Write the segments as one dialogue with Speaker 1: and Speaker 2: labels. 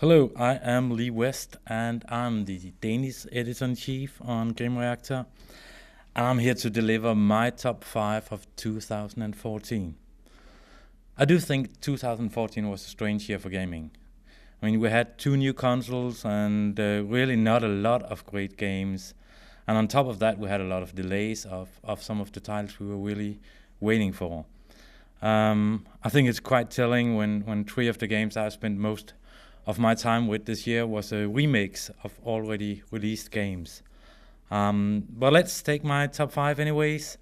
Speaker 1: Hello, I am Lee West and I'm the Danish editor-in-chief on Gamereactor. And I'm here to deliver my top 5 of 2014. I do think 2014 was a strange year for gaming. I mean, we had 2 new consoles and really not a lot of great games. And on top of that, we had a lot of delays of some of the titles we were really waiting for. I think it's quite telling when 3 of the games I spent most of my time with this year was remakes of already released games. But let's take my top 5 anyways.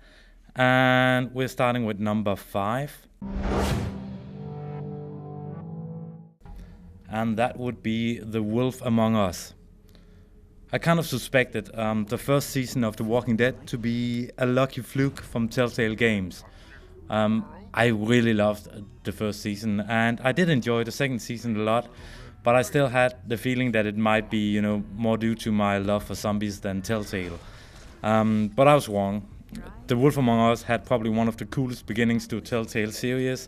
Speaker 1: And we're starting with number 5. And that would be The Wolf Among Us. I kind of suspected the first season of The Walking Dead to be a lucky fluke from Telltale Games. I really loved the first season and I did enjoy the second season a lot, but I still had the feeling that it might be, more due to my love for zombies than Telltale. But I was wrong. The Wolf Among Us had probably one of the coolest beginnings to a Telltale series,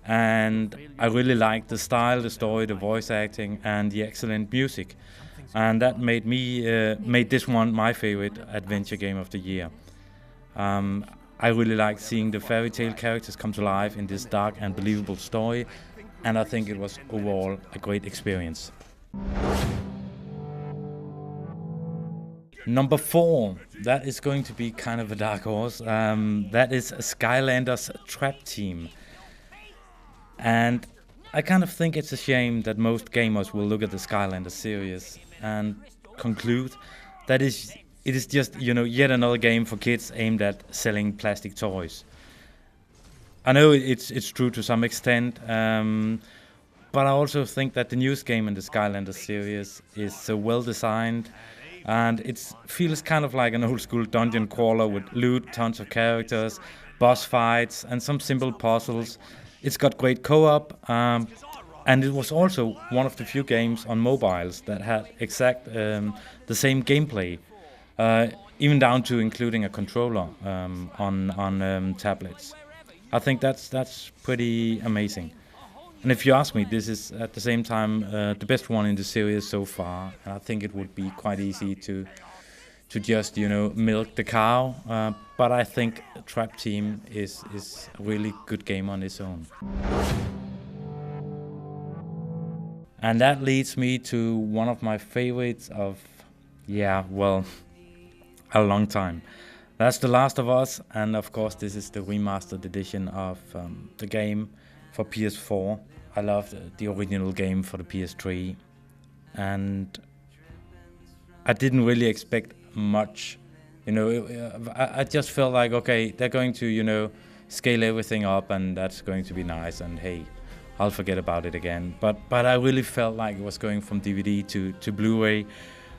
Speaker 1: and I really liked the style, the story, the voice acting, and the excellent music. And that made this one my favorite adventure game of the year. I really liked seeing the fairy tale characters come to life in this dark and believable story, and I think it was overall a great experience. Number 4, that is going to be kind of a dark horse. That is Skylanders Trap Team. And I kind of think it's a shame that most gamers will look at the Skylanders series and conclude that it is just, yet another game for kids aimed at selling plastic toys. I know it's true to some extent, but I also think that the newest game in the Skylanders series is so well designed, and it feels kind of like an old school dungeon crawler with loot, tons of characters, boss fights, and some simple puzzles. It's got great co-op, and it was also one of the few games on mobiles that had the same gameplay, even down to including a controller on tablets. I think that's pretty amazing. And if you ask me, this is at the same time the best one in the series so far. And I think it would be quite easy to just milk the cow. But I think Trap Team is a really good game on its own. And that leads me to one of my favorites of, a long time. That's The Last of Us, and of course this is the remastered edition of the game for PS4. I loved the original game for the PS3, and I didn't really expect much. I just felt like, okay, they're going to, scale everything up, and that's going to be nice, and hey, I'll forget about it again. But I really felt like it was going from DVD to Blu-ray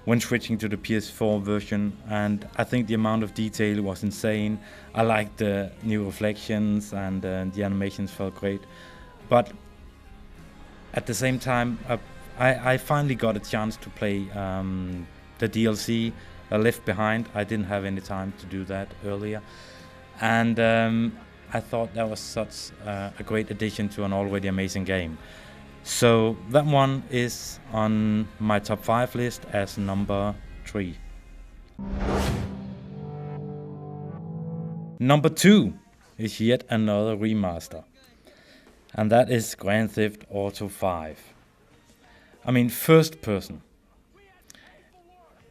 Speaker 1: when switching to the PS4 version, and I think the amount of detail was insane. I liked the new reflections, and the animations felt great. But at the same time, I finally got a chance to play the DLC, Left Behind. I didn't have any time to do that earlier, and I thought that was such a great addition to an already amazing game. So that one is on my top 5 list as number 3. Number 2 is yet another remaster, and that is Grand Theft Auto 5. I mean, first person.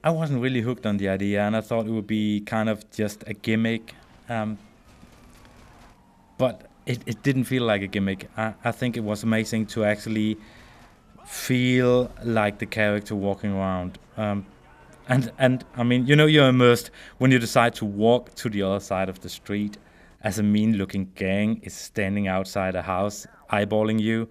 Speaker 1: I wasn't really hooked on the idea, and I thought it would be kind of just a gimmick, but it didn't feel like a gimmick. I think it was amazing to actually feel like the character walking around. And I mean, you're immersed when you decide to walk to the other side of the street as a mean-looking gang is standing outside a house eyeballing you.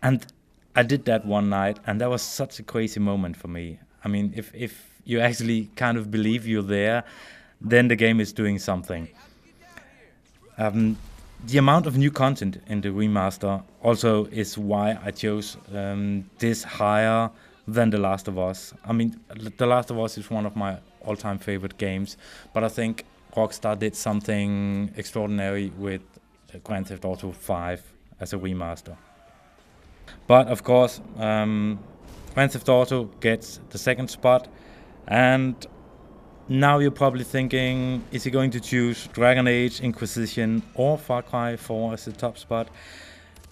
Speaker 1: And I did that one night, and that was such a crazy moment for me. I mean, if you actually kind of believe you're there, then the game is doing something. The amount of new content in the remaster also is why I chose this higher than The Last of Us. I mean, The Last of Us is one of my all-time favorite games, but I think Rockstar did something extraordinary with Grand Theft Auto 5 as a remaster. But of course, Grand Theft Auto gets the second spot, and now you're probably thinking, is he going to choose Dragon Age, Inquisition, or Far Cry 4 as the top spot?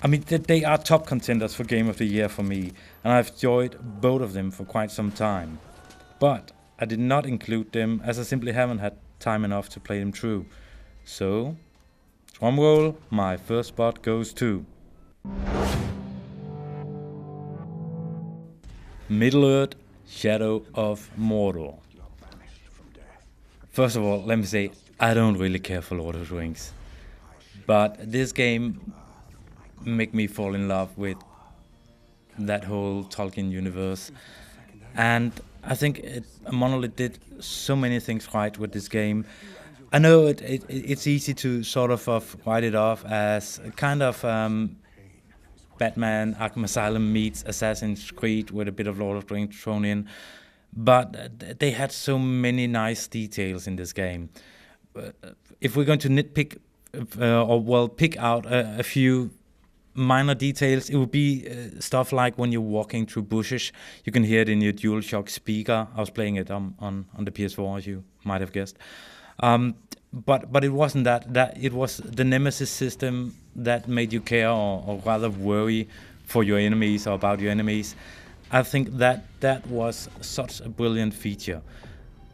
Speaker 1: I mean, they are top contenders for Game of the Year for me, and I've enjoyed both of them for quite some time. But I did not include them as I simply haven't had time enough to play them through. So, drumroll, my first spot goes to Middle-earth: Shadow of Mordor. First of all, let me say, I don't really care for Lord of the Rings. But this game made me fall in love with that whole Tolkien universe. And I think Monolith did so many things right with this game. I know it's easy to sort of write it off as a kind of Batman Arkham Asylum meets Assassin's Creed with a bit of Lord of the Rings thrown in. But they had so many nice details in this game. If we're going to nitpick, pick out a few minor details, it would be stuff like when you're walking through bushes, you can hear it in your DualShock speaker. I was playing it on the PS4, as you might have guessed. But it wasn't that it was the Nemesis system that made you care or rather worry for your enemies or about your enemies. I think that was such a brilliant feature.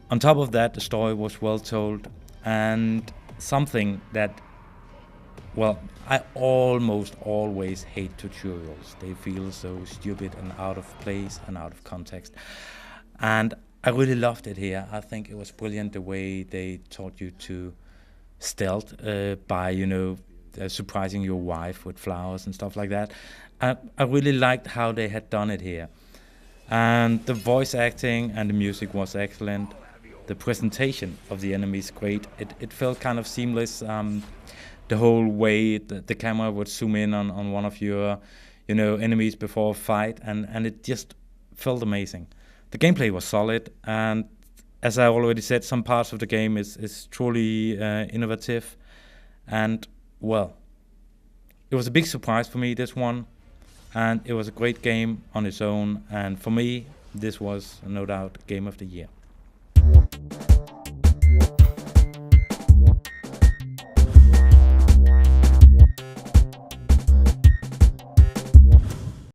Speaker 1: On top of that, the story was well told, and something that, well, I almost always hate tutorials. They feel so stupid and out of place and out of context. And I really loved it here. I think it was brilliant the way they taught you to stealth by, surprising your wife with flowers and stuff like that. I really liked how they had done it here. And the voice acting and the music was excellent. The presentation of the enemies great. It felt kind of seamless. The whole way the camera would zoom in on one of your, enemies before a fight, and it just felt amazing. The gameplay was solid, and as I already said, some parts of the game is truly innovative, and well, it was a big surprise for me, this one, and it was a great game on its own, and for me, this was no doubt Game of the Year.